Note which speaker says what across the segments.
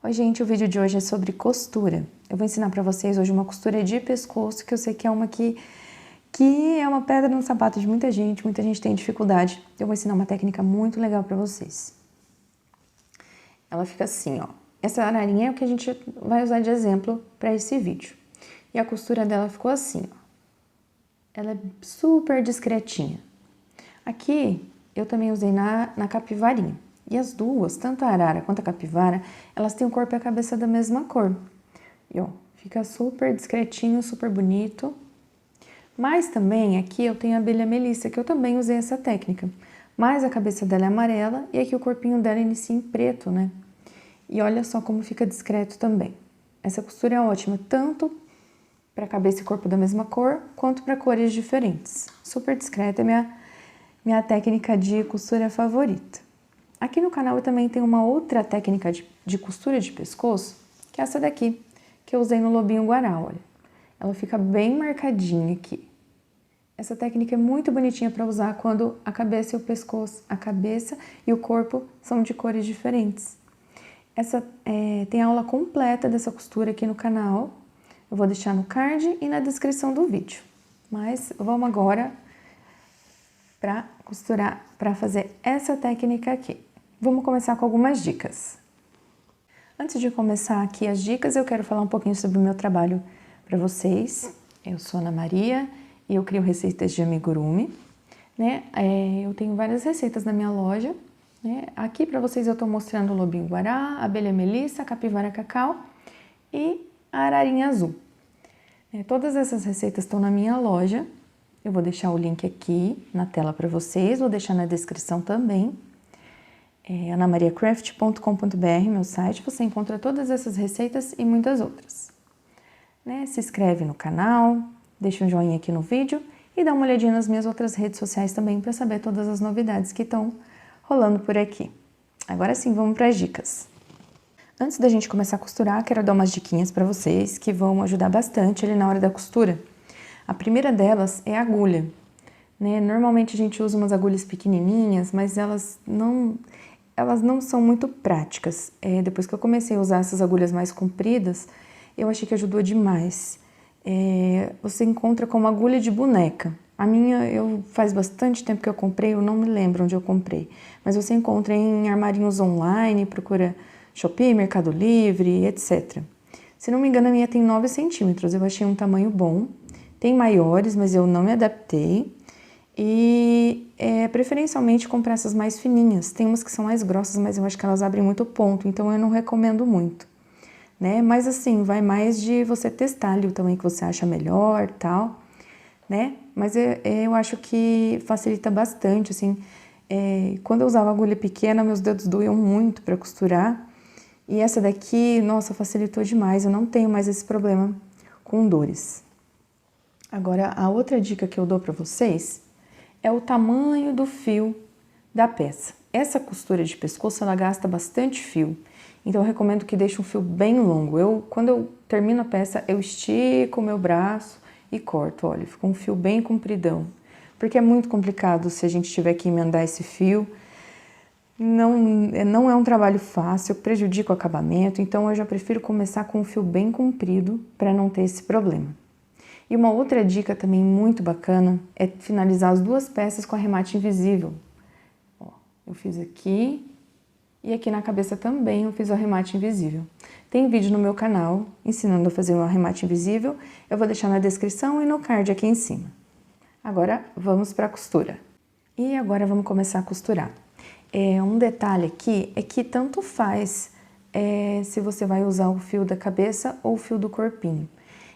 Speaker 1: Oi gente, o vídeo de hoje é sobre costura. Eu vou ensinar pra vocês hoje uma costura de pescoço, que eu sei que é uma que é uma pedra no sapato de muita gente tem dificuldade. Eu vou ensinar uma técnica muito legal pra vocês. Ela fica assim, ó. Essa ararinha é o que a gente vai usar de exemplo pra esse vídeo. E a costura dela ficou assim, ó. Ela é super discretinha. Aqui eu também usei na capivarinha. E as duas, tanto a arara quanto a capivara, elas têm o corpo e a cabeça da mesma cor. E ó, fica super discretinho, super bonito. Mas também aqui eu tenho a abelha melissa, que eu também usei essa técnica. Mas a cabeça dela é amarela e aqui o corpinho dela inicia em preto, né? E olha só como fica discreto também. Essa costura é ótima, tanto para cabeça e corpo da mesma cor, quanto para cores diferentes. Super discreta, é minha técnica de costura favorita. Aqui no canal eu também tenho uma outra técnica de costura de pescoço, que é essa daqui, que eu usei no lobinho guará, olha. Ela fica bem marcadinha aqui. Essa técnica é muito bonitinha para usar quando a cabeça e o pescoço, a cabeça e o corpo são de cores diferentes. Tem aula completa dessa costura aqui no canal. Eu vou deixar no card e na descrição do vídeo. Mas vamos agora para costurar, para fazer essa técnica aqui. Vamos começar com algumas dicas. Antes de começar aqui as dicas, eu quero falar um pouquinho sobre o meu trabalho para vocês. Eu sou Ana Maria e eu crio receitas de amigurumi, né? Eu tenho várias receitas na minha loja, né? Aqui para vocês eu estou mostrando o lobinho guará, a abelha melissa, a capivara cacau e a ararinha azul. Todas essas receitas estão na minha loja. Eu vou deixar o link aqui na tela para vocês, vou deixar na descrição também. anamariacraft.com.br, meu site, você encontra todas essas receitas e muitas outras. Se inscreve no canal, deixa um joinha aqui no vídeo e dá uma olhadinha nas minhas outras redes sociais também para saber todas as novidades que estão rolando por aqui. Agora sim, vamos para as dicas. Antes da gente começar a costurar, quero dar umas diquinhas para vocês que vão ajudar bastante ali na hora da costura. A primeira delas é a agulha. Normalmente a gente usa umas agulhas pequenininhas, mas elas não são muito práticas. Depois que eu comecei a usar essas agulhas mais compridas, eu achei que ajudou demais. Você encontra como agulha de boneca. A minha, faz bastante tempo que eu comprei, eu não me lembro onde eu comprei. Mas você encontra em armarinhos online, procura Shopee, Mercado Livre, etc. Se não me engano, a minha tem 9 centímetros, eu achei um tamanho bom. Tem maiores, mas eu não me adaptei. E preferencialmente comprar essas mais fininhas. Tem umas que são mais grossas, mas eu acho que elas abrem muito ponto, então eu não recomendo muito, né? Mas assim, vai mais de você testar ali o tamanho que você acha melhor, tal, né? Mas eu acho que facilita bastante, assim. Quando eu usava agulha pequena, meus dedos doíam muito para costurar. E essa daqui, nossa, facilitou demais. Eu não tenho mais esse problema com dores. Agora, a outra dica que eu dou para vocês é o tamanho do fio da peça. Essa costura de pescoço, ela gasta bastante fio, então eu recomendo que deixe um fio bem longo. Quando eu termino a peça, eu estico o meu braço e corto, olha, fica um fio bem compridão, porque é muito complicado se a gente tiver que emendar esse fio. Não é um trabalho fácil, prejudica o acabamento, então eu já prefiro começar com um fio bem comprido para não ter esse problema. E uma outra dica também muito bacana é finalizar as duas peças com arremate invisível. Ó, eu fiz aqui e aqui na cabeça também eu fiz o arremate invisível. Tem vídeo no meu canal ensinando a fazer um arremate invisível, eu vou deixar na descrição e no card aqui em cima. Agora vamos para a costura. E agora vamos começar a costurar. Um detalhe aqui é que tanto faz se você vai usar o fio da cabeça ou o fio do corpinho.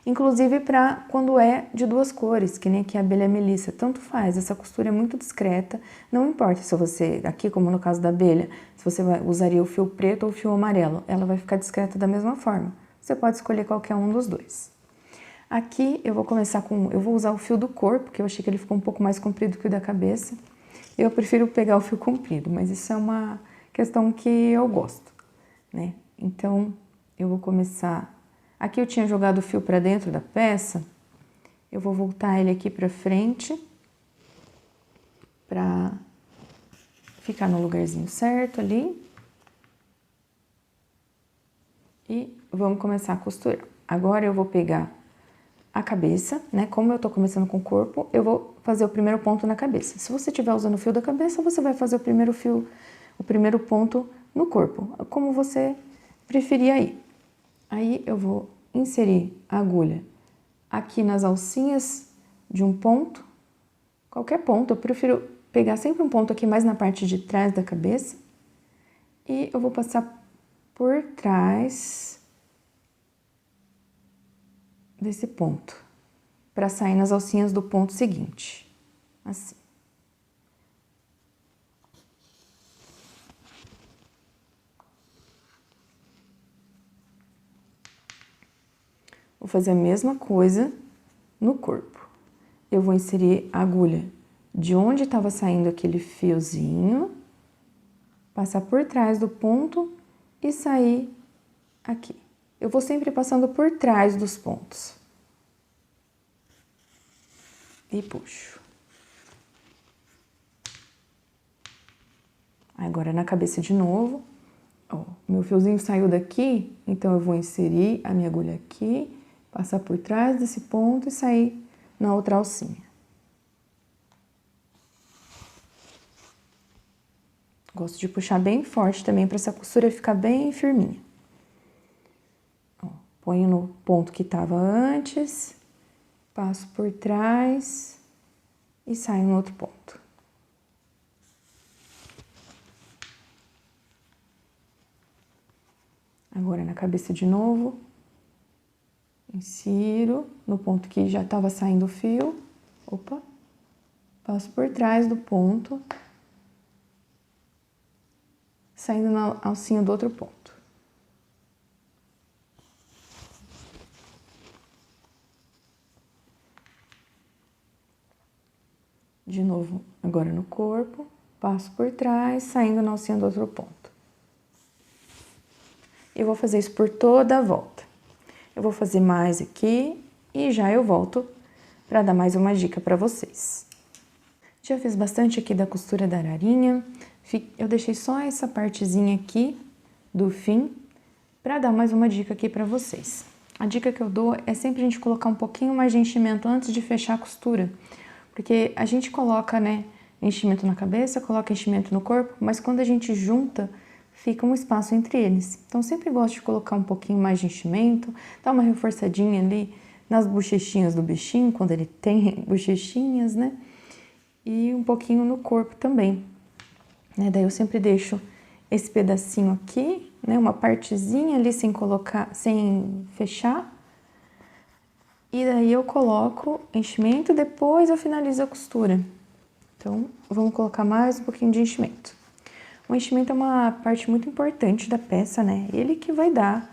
Speaker 1: Inclusive para quando é de duas cores, que nem aqui a abelha melissa, tanto faz, essa costura é muito discreta, não importa se você, aqui como no caso da abelha, se você usaria o fio preto ou o fio amarelo, ela vai ficar discreta da mesma forma. Você pode escolher qualquer um dos dois. Aqui eu vou usar o fio do corpo, que eu achei que ele ficou um pouco mais comprido que o da cabeça. Eu prefiro pegar o fio comprido, mas isso é uma questão que eu gosto, né? Então, eu vou começar. Aqui eu tinha jogado o fio para dentro da peça, eu vou voltar ele aqui para frente, para ficar no lugarzinho certo ali. E vamos começar a costurar. Agora eu vou pegar a cabeça, né? Como eu tô começando com o corpo, eu vou fazer o primeiro ponto na cabeça. Se você estiver usando o fio da cabeça, você vai fazer o primeiro ponto no corpo, como você preferir aí. Aí eu vou inserir a agulha aqui nas alcinhas de um ponto, qualquer ponto, eu prefiro pegar sempre um ponto aqui mais na parte de trás da cabeça, e eu vou passar por trás desse ponto, para sair nas alcinhas do ponto seguinte, assim. Vou fazer a mesma coisa no corpo. Eu vou inserir a agulha de onde estava saindo aquele fiozinho, passar por trás do ponto e sair aqui. Eu vou sempre passando por trás dos pontos. E puxo. Agora na cabeça de novo. Ó, meu fiozinho saiu daqui, então eu vou inserir a minha agulha aqui, passar por trás desse ponto e sair na outra alcinha. Gosto de puxar bem forte também para essa costura ficar bem firminha. Ó, ponho no ponto que estava antes, passo por trás e saio no outro ponto. Agora na cabeça de novo, insiro no ponto que já estava saindo o fio, opa, passo por trás do ponto, saindo na alcinha do outro ponto. De novo, agora no corpo, passo por trás, saindo na alcinha do outro ponto. Eu vou fazer isso por toda a volta. Eu vou fazer mais aqui e já eu volto para dar mais uma dica para vocês. Já fiz bastante aqui da costura da ararinha. Eu deixei só essa partezinha aqui do fim para dar mais uma dica aqui para vocês. A dica que eu dou é sempre a gente colocar um pouquinho mais de enchimento antes de fechar a costura. Porque a gente coloca, né, enchimento na cabeça, coloca enchimento no corpo, mas quando a gente junta, fica um espaço entre eles. Então, sempre gosto de colocar um pouquinho mais de enchimento, dar uma reforçadinha ali nas bochechinhas do bichinho, quando ele tem bochechinhas, né? E um pouquinho no corpo também, né? Daí eu sempre deixo esse pedacinho aqui, né? Uma partezinha ali sem colocar, sem fechar. E daí eu coloco enchimento, depois eu finalizo a costura. Então, vamos colocar mais um pouquinho de enchimento. O enchimento é uma parte muito importante da peça, né? Ele que vai dar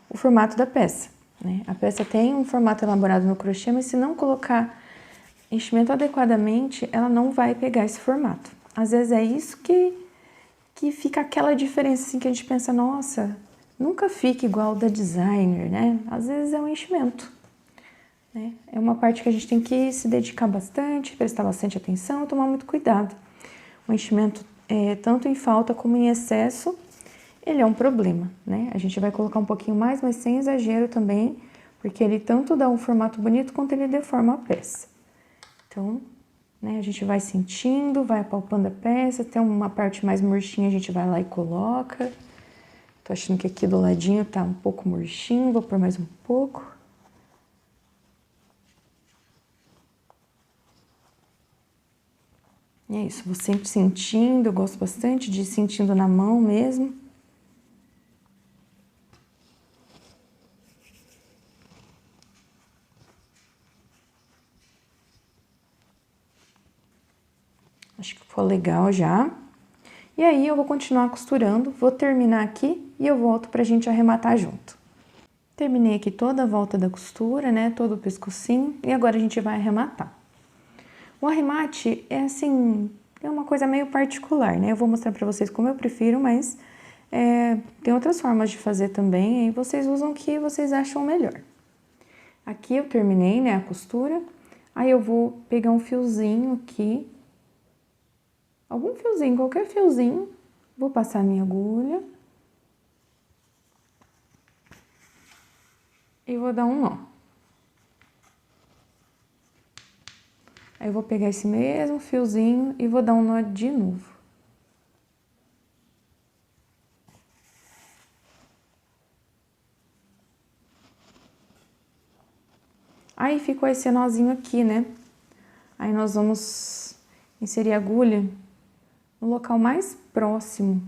Speaker 1: o formato da peça, né? A peça tem um formato elaborado no crochê, mas se não colocar enchimento adequadamente, ela não vai pegar esse formato. Às vezes é isso que fica aquela diferença, assim, que a gente pensa, nossa, nunca fica igual da designer, né? Às vezes é um enchimento, né? É uma parte que a gente tem que se dedicar bastante, prestar bastante atenção e tomar muito cuidado. O enchimento, tanto em falta como em excesso, ele é um problema, né? A gente vai colocar um pouquinho mais, mas sem exagero também, porque ele tanto dá um formato bonito quanto ele deforma a peça. Então, né, a gente vai sentindo, vai apalpando a peça, até uma parte mais murchinha a gente vai lá e coloca. Tô achando que aqui do ladinho tá um pouco murchinho, vou pôr mais um pouco. E é isso, vou sempre sentindo, eu gosto bastante de ir sentindo na mão mesmo. Acho que ficou legal já. E aí eu vou continuar costurando, vou terminar aqui e eu volto pra gente arrematar junto. Terminei aqui toda a volta da costura, né, todo o pescocinho, e agora a gente vai arrematar. O arremate é assim, é uma coisa meio particular, né? Eu vou mostrar pra vocês como eu prefiro, mas tem outras formas de fazer também, e vocês usam o que vocês acham melhor. Aqui eu terminei, né, a costura, aí eu vou pegar um fiozinho aqui, algum fiozinho, qualquer fiozinho, vou passar a minha agulha. e vou dar um nó. Aí eu vou pegar esse mesmo fiozinho e vou dar um nó de novo. Aí ficou esse nozinho aqui, né? Aí nós vamos inserir a agulha no local mais próximo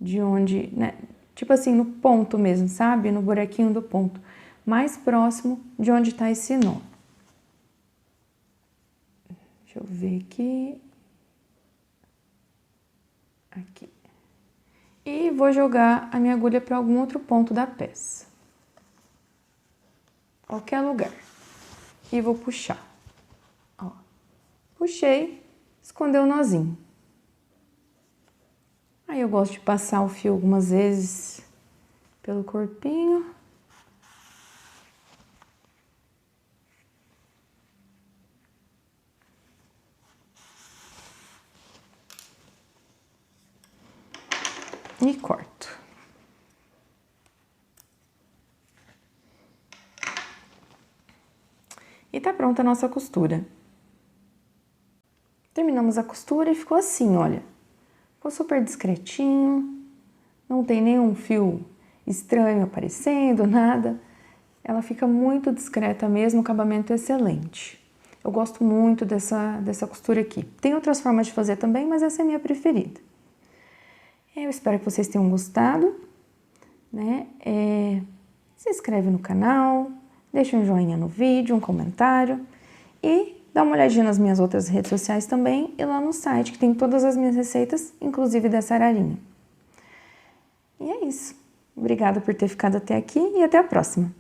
Speaker 1: de onde, né? Tipo assim, no ponto mesmo, sabe? No buraquinho do ponto. Mais próximo de onde tá esse nó. Deixa eu ver aqui. Aqui. E vou jogar a minha agulha para algum outro ponto da peça. Qualquer lugar. E vou puxar. Ó. Puxei, escondeu o nozinho. Aí eu gosto de passar o fio algumas vezes pelo corpinho. E corto. E tá pronta a nossa costura. Terminamos a costura e ficou assim, olha. Ficou super discretinho, não tem nenhum fio estranho aparecendo, nada. Ela fica muito discreta mesmo, o acabamento é excelente. Eu gosto muito dessa costura aqui. Tem outras formas de fazer também, mas essa é a minha preferida. Eu espero que vocês tenham gostado, né? Se inscreve no canal, deixa um joinha no vídeo, um comentário e dá uma olhadinha nas minhas outras redes sociais também e lá no site que tem todas as minhas receitas, inclusive dessa ararinha. E é isso. Obrigada por ter ficado até aqui e até a próxima.